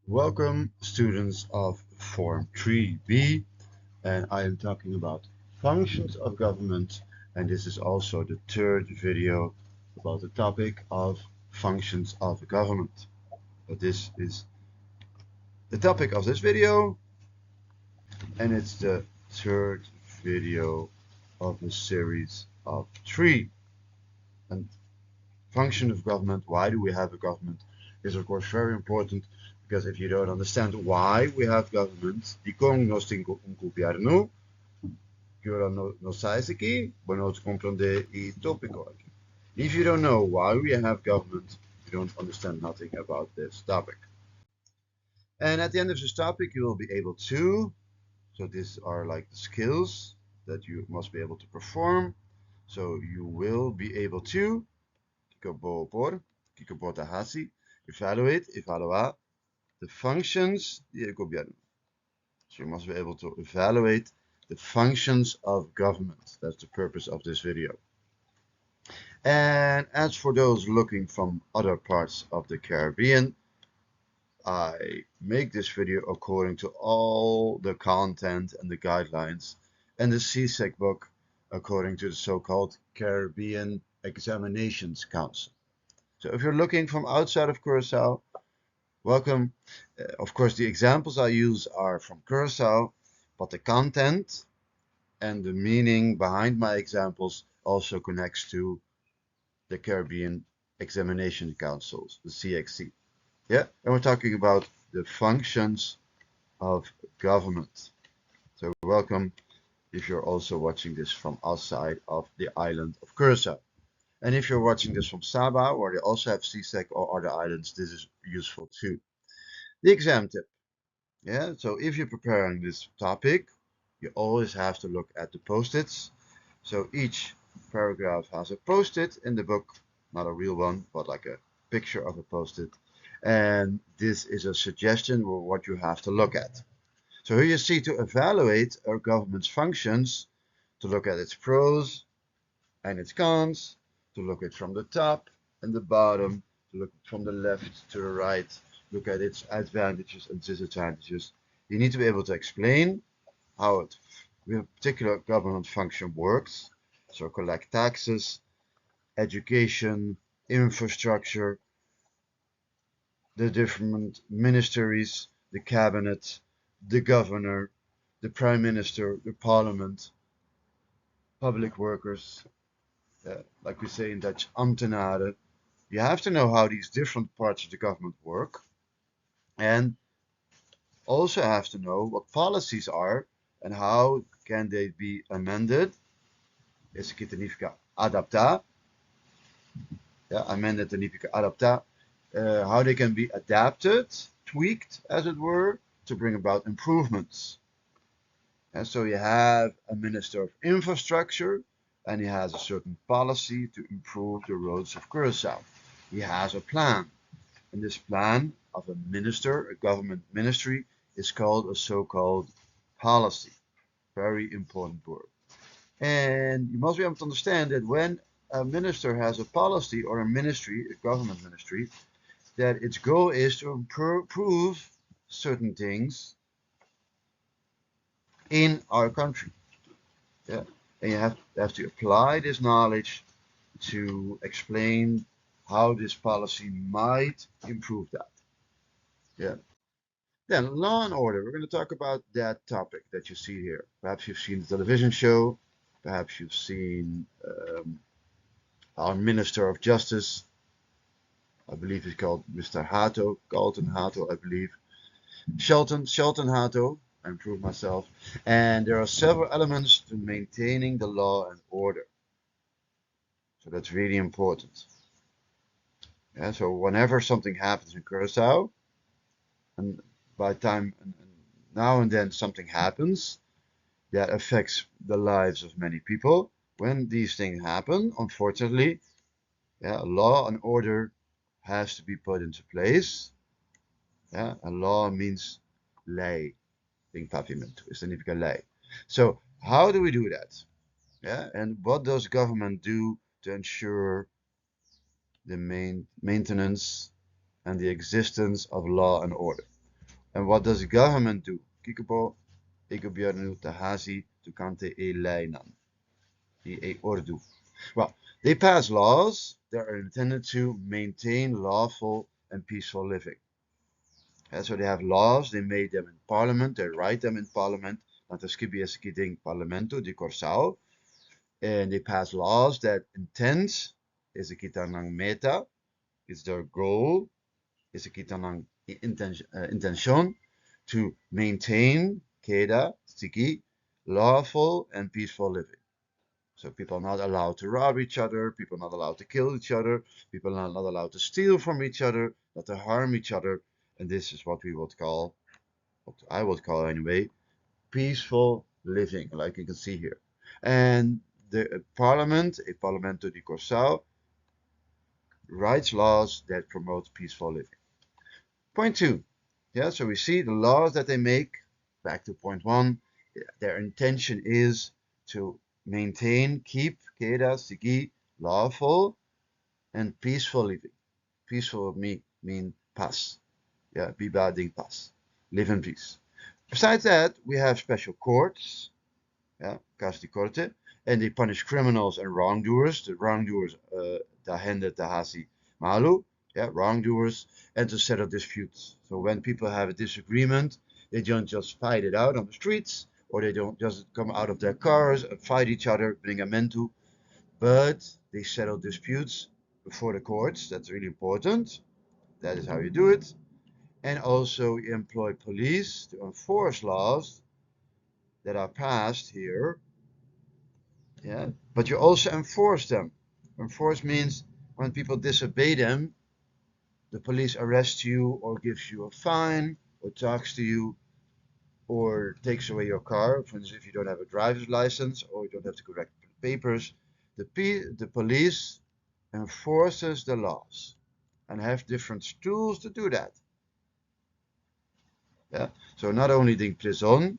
Welcome, students of Form 3B, and I am talking about functions of government, and this is also the third video about the topic of functions of government. But this is the topic of this video, and it's the third video of a series of three. And function of government, why do we have a government, is of course very important, because if you don't understand why we have government, di kong nos tengo un gobierno, que ahora no sabes aquí, bueno, comprende y tópico aquí. If you don't know why we have government, you don't understand nothing about this topic. And at the end of this topic, you will be able to, so these are like the skills that you must be able to perform. So you will be able to evaluate, evaluar the functions del gobierno. So you must be able to evaluate the functions of government. That's the purpose of this video. And as for those looking from other parts of the Caribbean, I make this video according to all the content and the guidelines and the CSEC book according to the so-called Caribbean Examinations Council. So if you're looking from outside of Curacao, welcome. Of course, the examples I use are from Curacao, but the content and the meaning behind my examples also connects to the Caribbean Examination Councils, the CXC. Yeah, and we're talking about the functions of government. So welcome if you're also watching this from outside of the island of Curacao. And if you're watching this from Sabah, where they also have CSEC or other islands, this is useful too. The exam tip. Yeah, so if you're preparing this topic, you always have to look at the post-its. So each paragraph has a post-it in the book, not a real one, but like a picture of a post-it. And this is a suggestion of what you have to look at. So here you see to evaluate a government's functions, to look at its pros and its cons, to look at from the top and the bottom, to look from the left to the right, look at its advantages and disadvantages. You need to be able to explain how a particular government function works. So collect taxes, education, infrastructure, the different ministries, the cabinet, the governor, the prime minister, the parliament, public workers, like we say in Dutch, ambtenaren. You have to know how these different parts of the government work, and also have to know what policies are and how can they be amended. Esse aqui significa adaptar. Yeah, amended significa adaptar. How they can be adapted, tweaked, as it were, to bring about improvements. And so you have a minister of infrastructure, and he has a certain policy to improve the roads of Curacao. He has a plan, and this plan of a minister, a government ministry, is called a so-called policy. Very important word. And you must be able to understand that when a minister has a policy or a ministry, a government ministry, that its goal is to improve certain things in our country. Yeah, and you have to apply this knowledge to explain how this policy might improve that. Yeah. Then law and order. We're going to talk about that topic that you see here. Perhaps you've seen the television show. Perhaps you've seen our Minister of Justice. I believe he's called Mr. Hato, Galton Hato, I believe. Shelton Hato. I improved myself. And there are several elements to maintaining the law and order. So that's really important. Yeah, so whenever something happens in Curacao, and by time now and then something happens that affects the lives of many people. When these things happen, unfortunately, yeah, law and order has to be put into place. Yeah, and law means lei, em pavimento, significa lei. So how do we do that? Yeah, and what does government do to ensure the maintenance and the existence of law and order? And what does the government do? Kikopo, e governo tahasi tukante e leinan, e ordu. Well, they pass laws that are intended to maintain lawful and peaceful living. And so they have laws, they made them in parliament, they write them in parliament, want er scribies ding parlamento di Corsao, and they pass laws that intend is a kitanang meta, is their goal, is a kitanang intention to maintain keda, stiki, lawful and peaceful living. So people are not allowed to rob each other, people are not allowed to kill each other, people are not allowed to steal from each other, not to harm each other, and this is what we would call, what I would call anyway, peaceful living, like you can see here. And the parliament, a Parlamento di Corsao, writes laws that promote peaceful living. Point 2. Yeah, so we see the laws that they make, back to point 1, their intention is to maintain, keep, keda, sigi, lawful and peaceful living. Peaceful mean pas. Yeah, bibading pas. Live in peace. Besides that, we have special courts, yeah, Cas di Corte, and they punish criminals and wrongdoers. The wrongdoers, Dahende Tahasi Malu, yeah, wrongdoers, and to settle disputes. So when people have a disagreement, they don't just fight it out on the streets, or they don't just come out of their cars and fight each other, bringamentu, but they settle disputes before the courts. That's really important. That is how you do it. And also you employ police to enforce laws that are passed here. Yeah, but you also enforce them. Enforce means when people disobey them, the police arrests you or gives you a fine or talks to you or takes away your car. For instance, if you don't have a driver's license or you don't have the correct papers, the police enforces the laws and have different tools to do that. Yeah, so not only the prison,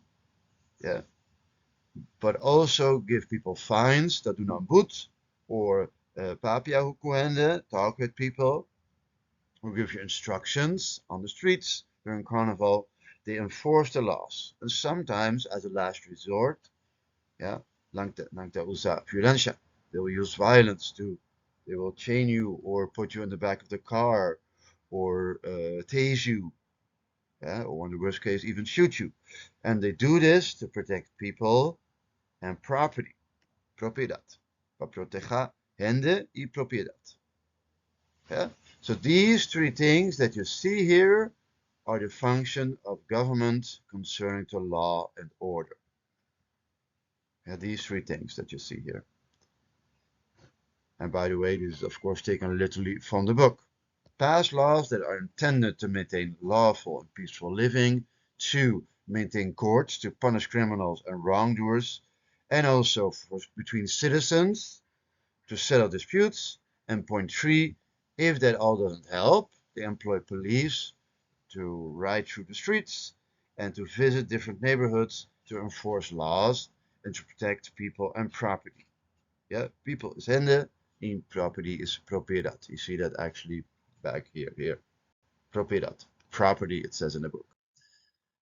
yeah, but also give people fines that do not boot or papia hukuende, talk with people, who give you instructions on the streets during carnival. They enforce the laws, and sometimes, as a last resort, yeah, lang the usa violencia, they will use violence too. They will chain you or put you in the back of the car or tase you, yeah, or in the worst case, even shoot you. And they do this to protect people and property. Propiedad. Para proteger gente y propiedad. Yeah? So these 3 things that you see here are the function of government concerning to law and order. Yeah, these 3 things that you see here. And by the way, this is of course taken literally from the book. Pass laws that are intended to maintain lawful and peaceful living, 2, maintain courts to punish criminals and wrongdoers, and also between citizens to settle disputes, and point 3, if that all doesn't help, they employ police to ride through the streets and to visit different neighborhoods to enforce laws and to protect people and property. Yeah, people is hende, in property is propiedad. You see that actually back here. Propiedad, property, it says in the book.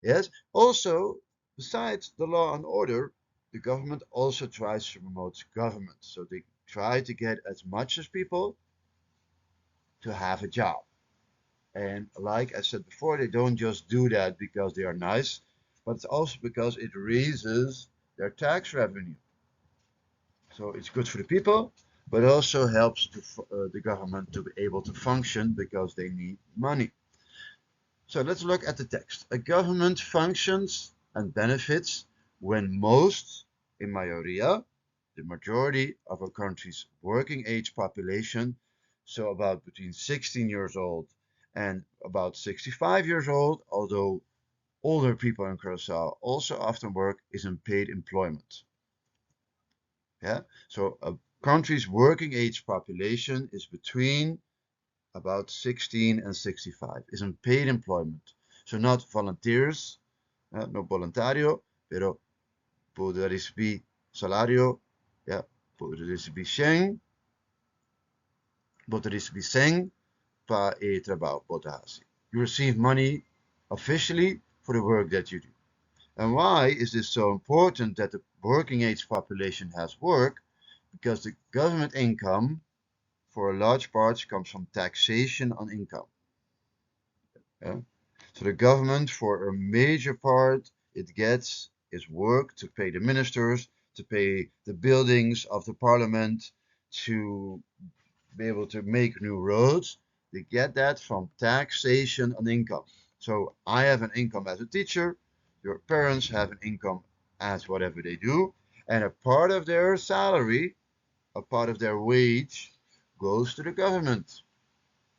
Yes, also, besides the law and order, the government also tries to promote government. So they try to get as much as people to have a job. And like I said before, they don't just do that because they are nice, but it's also because it raises their tax revenue. So it's good for the people, but also helps the government to be able to function because they need money. So let's look at the text. A government functions and benefits when most, in mayoria, the majority of a country's working age population, so about between 16 years old and about 65 years old, although older people in Curacao also often work, is in paid employment. Yeah, so a country's working age population is between about 16 and 65, is in paid employment. So not volunteers, no voluntario, pero poder recibir salario, yeah, poder recibir 100, poder recibir 100 para trabalho, botar assim. You receive money officially for the work that you do. And why is this so important that the working age population has work? Because the government income, for a large part, comes from taxation on income. Yeah? So the government, for a major part, it gets is work to pay the ministers, to pay the buildings of the parliament, to be able to make new roads. They get that from taxation on income. So I have an income as a teacher, your parents have an income as whatever they do, and a part of their salary, a part of their wage, goes to the government.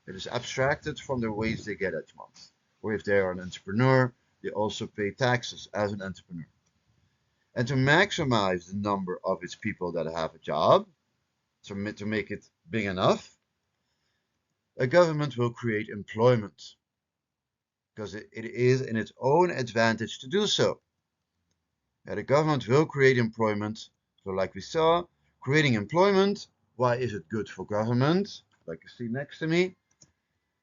It is abstracted from the wage they get each month. Or if they are an entrepreneur, they also pay taxes as an entrepreneur. And to maximize the number of its people that have a job, to make it big enough, a government will create employment because it is in its own advantage to do so. The government will create employment. So like we saw, creating employment, why is it good for government? Like you see next to me,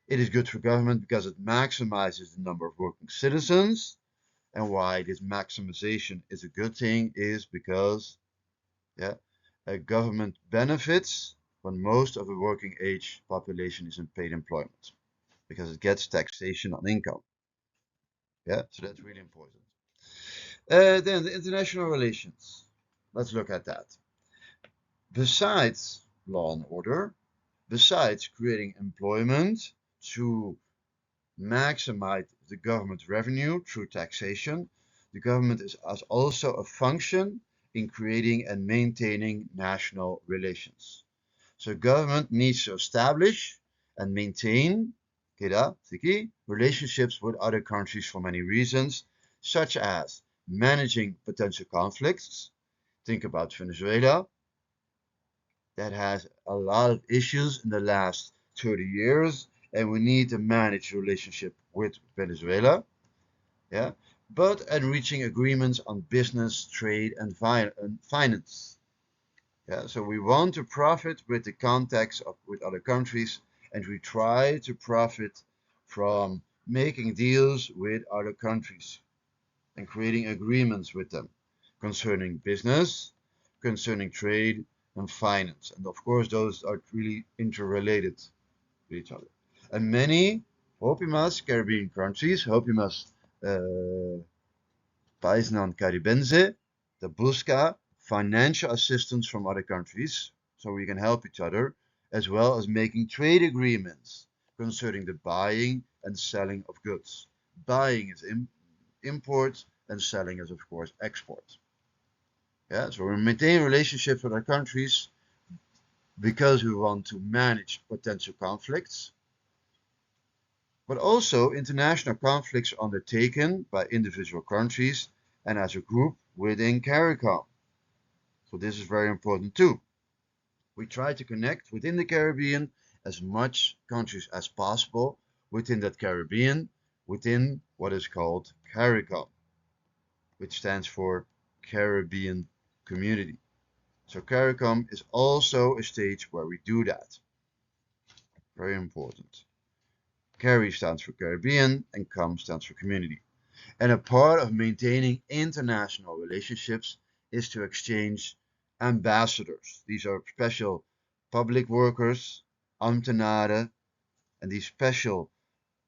it is good for government because it maximizes the number of working citizens. And why this maximization is a good thing is because a government benefits when most of the working age population is in paid employment because it gets taxation on income. So that's really important. Then the international relations. Let's look at that. Besides law and order, besides creating employment to maximize the government revenue through taxation, the government has also a function in creating and maintaining national relations. So government needs to establish and maintain relationships with other countries for many reasons, such as managing potential conflicts. Think about Venezuela. That has a lot of issues in the last 30 years, and we need to manage relationship with Venezuela. But reaching agreements on business, trade, and finance. So we want to profit with the contacts with other countries, and we try to profit from making deals with other countries and creating agreements with them concerning business, concerning trade, and finance. And of course, those are really interrelated with each other. And many Hopimas Caribbean countries, Hopimas Países Caribense, the busca financial assistance from other countries so we can help each other, as well as making trade agreements concerning the buying and selling of goods. Buying is import and selling is, of course, export. So we maintain relationships with our countries because we want to manage potential conflicts, but also international conflicts undertaken by individual countries and as a group within CARICOM. So this is very important too. We try to connect within the Caribbean as much countries as possible within that Caribbean, within what is called CARICOM, which stands for Caribbean Community. So CARICOM is also a stage where we do that. Very important. CARI stands for Caribbean and COM stands for Community. And a part of maintaining international relationships is to exchange ambassadors. These are special public workers, ambtenaren, and these special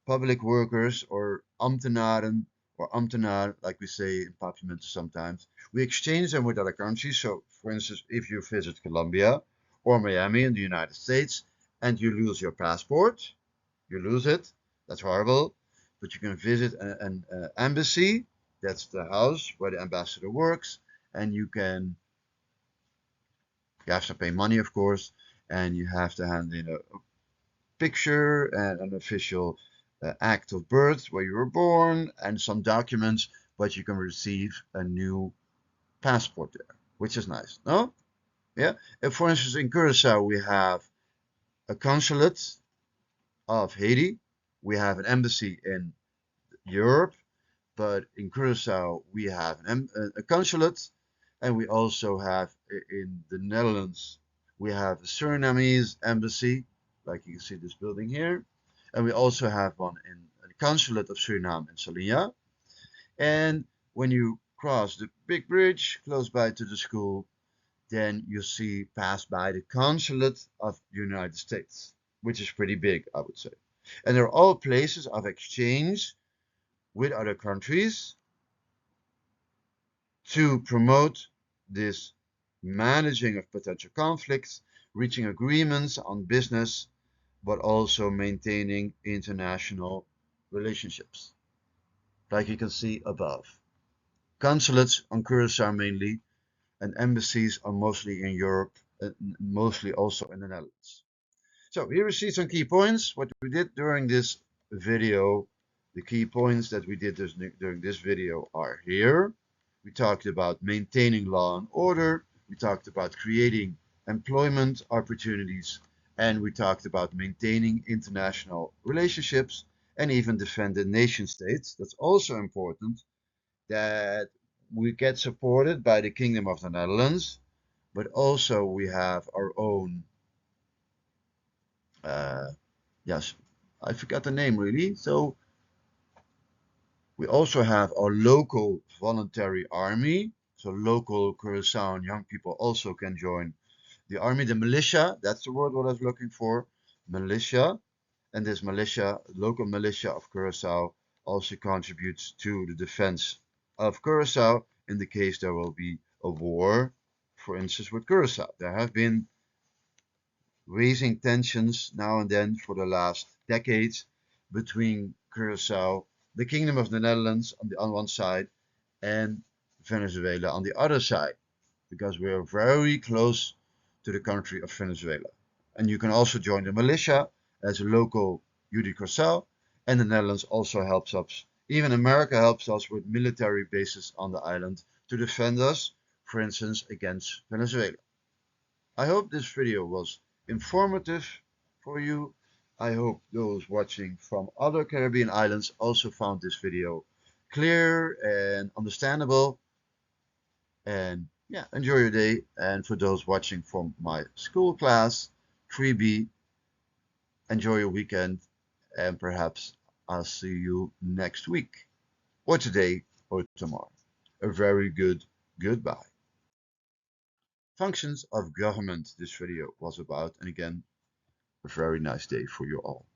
public workers or ambtenaren or ambtenaar, like we say in Papiamento sometimes, we exchange them with other countries. So, for instance, if you visit Colombia or Miami in the United States and you lose your passport, you lose it, that's horrible, but you can visit an embassy, that's the house where the ambassador works, and you have to pay money, of course, and you have to hand in a picture and an official act of birth where you were born and some documents, but you can receive a new passport there, which is nice, no? And for instance, in Curacao, we have a consulate of Haiti. We have an embassy in Europe, but in Curacao we have a consulate, and we also have in the Netherlands we have a Surinamese embassy, like you can see this building here, and we also have one in the consulate of Suriname in Salinha. And when you cross the big bridge close by to the school, then you see pass by the consulate of the United States, which is pretty big, I would say. And they're all places of exchange with other countries to promote this managing of potential conflicts, reaching agreements on business, but also maintaining international relationships, like you can see above. Consulates on Curacao mainly, and embassies are mostly in Europe, mostly also in the Netherlands. So here we see some key points. What we did during this video, the key points that we did during this video are here. We talked about maintaining law and order. We talked about creating employment opportunities. And we talked about maintaining international relationships and even defend the nation states. That's also important, that we get supported by the Kingdom of the Netherlands, but also we have our own yes, I forgot the name really. So we also have our local voluntary army. So local Curaçaoan young people also can join the army, the militia. That's the word what I was looking for, militia. And this militia, local militia of Curaçao, also contributes to the defense of Curaçao in the case there will be a war, for instance, with Curaçao. There have been raising tensions now and then for the last decades between Curaçao, the Kingdom of the Netherlands on one side, and Venezuela on the other side, because we are very close to the country of Venezuela. And you can also join the militia as a local UD Curaçao, and the Netherlands also helps us. Even America helps us with military bases on the island to defend us, for instance, against Venezuela. I hope this video was informative for you. I hope those watching from other Caribbean islands also found this video clear and understandable. And yeah, enjoy your day. And for those watching from my school class, 3B, enjoy your weekend. And perhaps I'll see you next week, or today, or tomorrow. A very good goodbye. Functions of government this video was about. And again, a very nice day for you all.